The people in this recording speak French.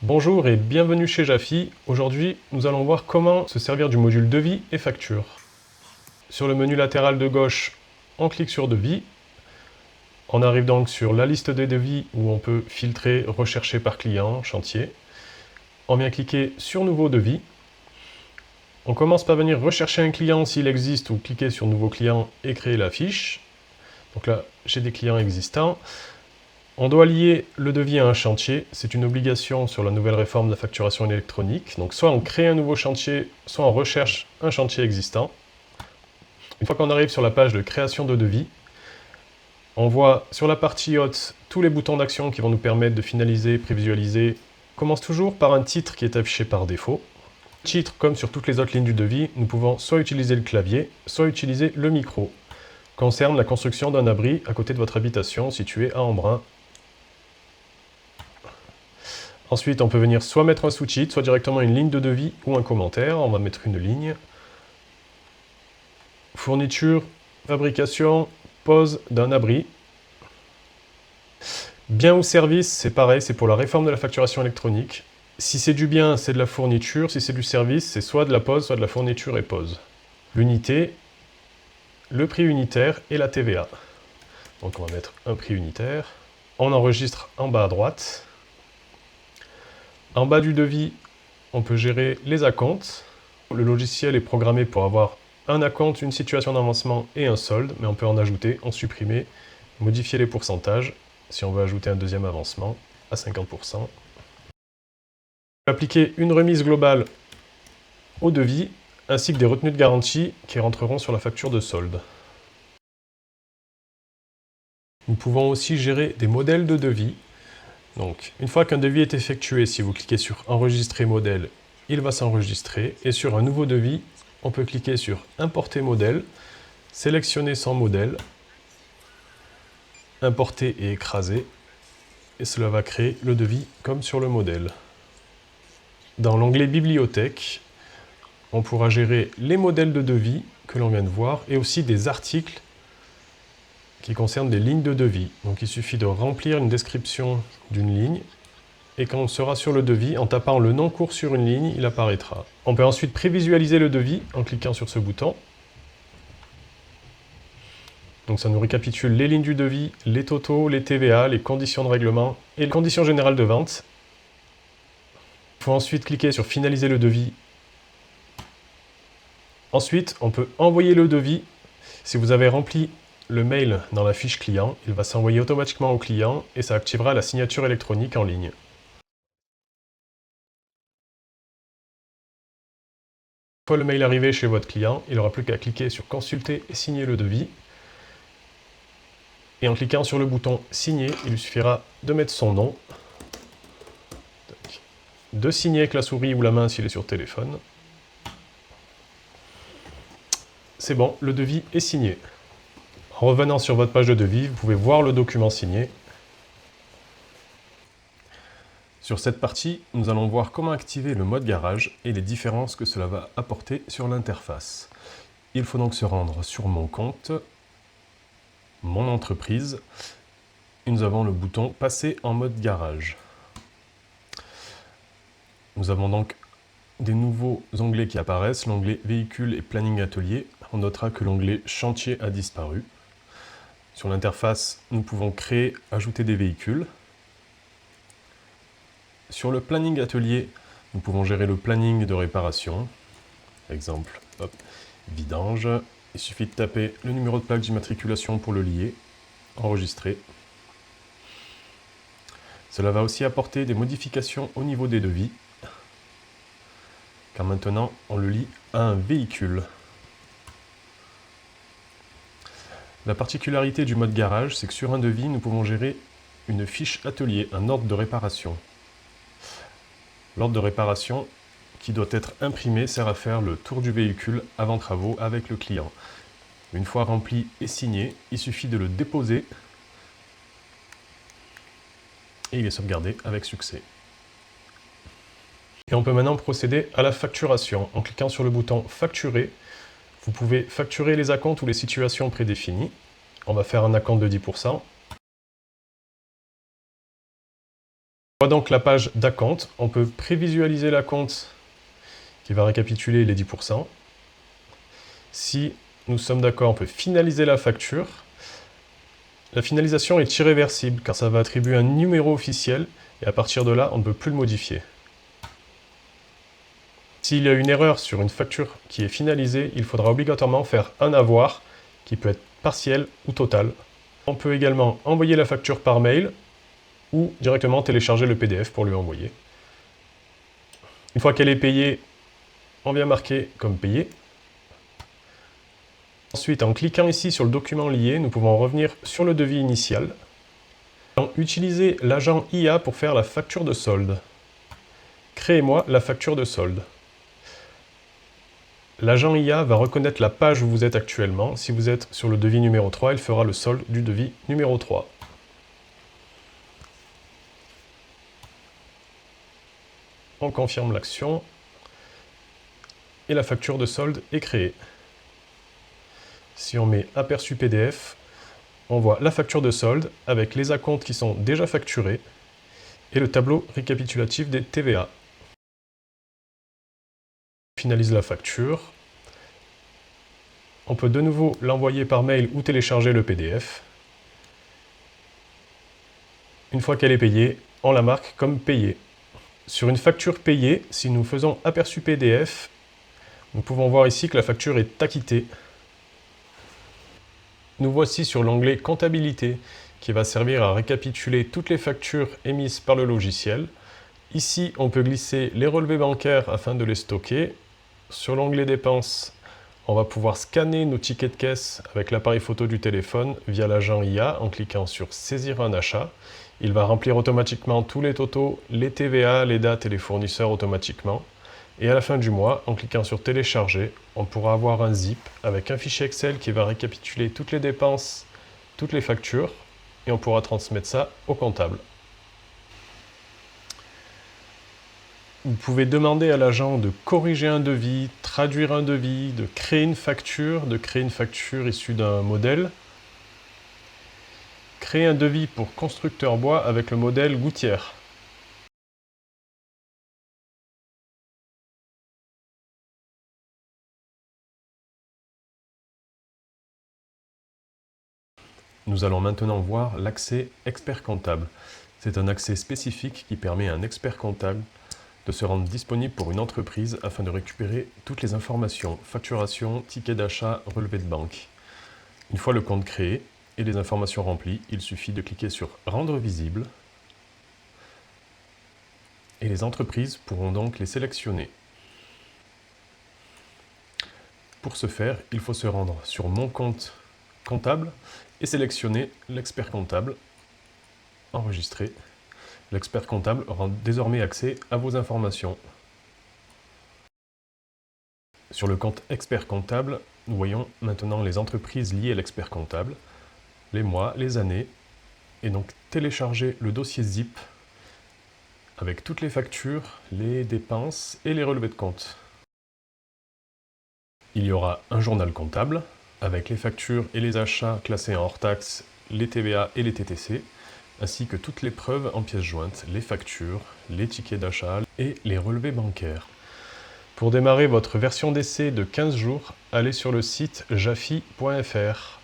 Bonjour et bienvenue chez Jafy. Aujourd'hui, nous allons voir comment se servir du module devis et facture. Sur le menu latéral de gauche, on clique sur devis. On arrive donc sur la liste des devis où on peut filtrer, rechercher par client, chantier. On vient cliquer sur nouveau devis. On commence par venir rechercher un client s'il existe ou cliquer sur nouveau client et créer la fiche. Donc là, j'ai des clients existants. On doit lier le devis à un chantier, c'est une obligation sur la nouvelle réforme de la facturation électronique. Donc soit on crée un nouveau chantier, soit on recherche un chantier existant. Une fois qu'on arrive sur la page de création de devis, on voit sur la partie haute tous les boutons d'action qui vont nous permettre de finaliser, prévisualiser. On commence toujours par un titre qui est affiché par défaut. Titre, comme sur toutes les autres lignes du devis, nous pouvons soit utiliser le clavier, soit utiliser le micro. Concerne la construction d'un abri à côté de votre habitation située à Embrun. Ensuite, on peut venir soit mettre un sous-titre, soit directement une ligne de devis ou un commentaire. On va mettre une ligne. Fourniture, fabrication, pose d'un abri. Bien ou service, c'est pareil, c'est pour la réforme de la facturation électronique. Si c'est du bien, c'est de la fourniture. Si c'est du service, c'est soit de la pose, soit de la fourniture et pose. L'unité, le prix unitaire et la TVA. Donc on va mettre un prix unitaire. On enregistre en bas à droite. En bas du devis, on peut gérer les acomptes. Le logiciel est programmé pour avoir un acompte, une situation d'avancement et un solde, mais on peut en ajouter, en supprimer, modifier les pourcentages, si on veut ajouter un deuxième avancement, à 50%. On peut appliquer une remise globale au devis, ainsi que des retenues de garantie qui rentreront sur la facture de solde. Nous pouvons aussi gérer des modèles de devis. Donc, une fois qu'un devis est effectué, si vous cliquez sur « Enregistrer modèle », il va s'enregistrer. Et sur un nouveau devis, on peut cliquer sur « Importer modèle », sélectionner son modèle, importer et écraser, et cela va créer le devis comme sur le modèle. Dans l'onglet « Bibliothèque », on pourra gérer les modèles de devis que l'on vient de voir, et aussi des articles qui concernent des lignes de devis. Donc il suffit de remplir une description d'une ligne, et quand on sera sur le devis, en tapant le nom court sur une ligne, il apparaîtra. On peut ensuite prévisualiser le devis en cliquant sur ce bouton. Donc ça nous récapitule les lignes du devis, les totaux, les TVA, les conditions de règlement et les conditions générales de vente. Il faut ensuite cliquer sur finaliser le devis. Ensuite, on peut envoyer le devis. Si vous avez rempli le mail dans la fiche client, il va s'envoyer automatiquement au client et ça activera la signature électronique en ligne. Une fois le mail arrivé chez votre client, il n'aura plus qu'à cliquer sur consulter et signer le devis. Et en cliquant sur le bouton signer, il lui suffira de mettre son nom, de signer avec la souris ou la main s'il est sur téléphone. C'est bon, le devis est signé. En revenant sur votre page de devis, vous pouvez voir le document signé. Sur cette partie, nous allons voir comment activer le mode garage et les différences que cela va apporter sur l'interface. Il faut donc se rendre sur mon compte, mon entreprise, et nous avons le bouton passer en mode garage. Nous avons donc des nouveaux onglets qui apparaissent, l'onglet véhicule et planning atelier. On notera que l'onglet chantier a disparu. Sur l'interface, nous pouvons créer, ajouter des véhicules. Sur le planning atelier, nous pouvons gérer le planning de réparation. Exemple, hop, vidange. Il suffit de taper le numéro de plaque d'immatriculation pour le lier, enregistrer. Cela va aussi apporter des modifications au niveau des devis, car maintenant on le lie à un véhicule. La particularité du mode garage, c'est que sur un devis, nous pouvons gérer une fiche atelier, un ordre de réparation. L'ordre de réparation qui doit être imprimé sert à faire le tour du véhicule avant travaux avec le client. Une fois rempli et signé, il suffit de le déposer et il est sauvegardé avec succès. Et on peut maintenant procéder à la facturation. En cliquant sur le bouton « Facturer », vous pouvez facturer les acomptes ou les situations prédéfinies. On va faire un acompte de 10%. On voit donc la page d'acompte. On peut prévisualiser l'acompte qui va récapituler les 10%. Si nous sommes d'accord, on peut finaliser la facture. La finalisation est irréversible car ça va attribuer un numéro officiel et à partir de là, on ne peut plus le modifier. S'il y a une erreur sur une facture qui est finalisée, il faudra obligatoirement faire un avoir qui peut être partiel ou total. On peut également envoyer la facture par mail ou directement télécharger le PDF pour lui envoyer. Une fois qu'elle est payée, on vient marquer comme payé. Ensuite, en cliquant ici sur le document lié, nous pouvons revenir sur le devis initial. Utilisez l'agent IA pour faire la facture de solde. Créez-moi la facture de solde. L'agent IA va reconnaître la page où vous êtes actuellement. Si vous êtes sur le devis numéro 3, il fera le solde du devis numéro 3. On confirme l'action et la facture de solde est créée. Si on met aperçu PDF, on voit la facture de solde avec les acomptes qui sont déjà facturés et le tableau récapitulatif des TVA. On finalise la facture. On peut de nouveau l'envoyer par mail ou télécharger le PDF. Une fois qu'elle est payée, on la marque comme payée. Sur une facture payée, si nous faisons aperçu PDF, nous pouvons voir ici que la facture est acquittée. Nous voici sur l'onglet Comptabilité, qui va servir à récapituler toutes les factures émises par le logiciel. Ici, on peut glisser les relevés bancaires afin de les stocker. Sur l'onglet Dépenses, on va pouvoir scanner nos tickets de caisse avec l'appareil photo du téléphone via l'agent IA en cliquant sur Saisir un achat. Il va remplir automatiquement tous les totaux, les TVA, les dates et les fournisseurs automatiquement. Et à la fin du mois, en cliquant sur Télécharger, on pourra avoir un zip avec un fichier Excel qui va récapituler toutes les dépenses, toutes les factures, et on pourra transmettre ça au comptable. Vous pouvez demander à l'agent de corriger un devis, traduire un devis, de créer une facture issue d'un modèle. Créer un devis pour constructeur bois avec le modèle gouttière. Nous allons maintenant voir l'accès expert comptable. C'est un accès spécifique qui permet à un expert comptable de se rendre disponible pour une entreprise afin de récupérer toutes les informations, facturation, ticket d'achat, relevé de banque. Une fois le compte créé et les informations remplies, il suffit de cliquer sur « Rendre visible » et les entreprises pourront donc les sélectionner. Pour ce faire, il faut se rendre sur « Mon compte comptable » et sélectionner l'expert comptable, enregistrer. L'expert comptable aura désormais accès à vos informations. Sur le compte expert comptable, nous voyons maintenant les entreprises liées à l'expert comptable, les mois, les années, et donc télécharger le dossier zip avec toutes les factures, les dépenses et les relevés de compte. Il y aura un journal comptable avec les factures et les achats classés en hors taxes, les TVA et les TTC, ainsi que toutes les preuves en pièces jointes, les factures, les tickets d'achat et les relevés bancaires. Pour démarrer votre version d'essai de 15 jours, allez sur le site jafi.fr.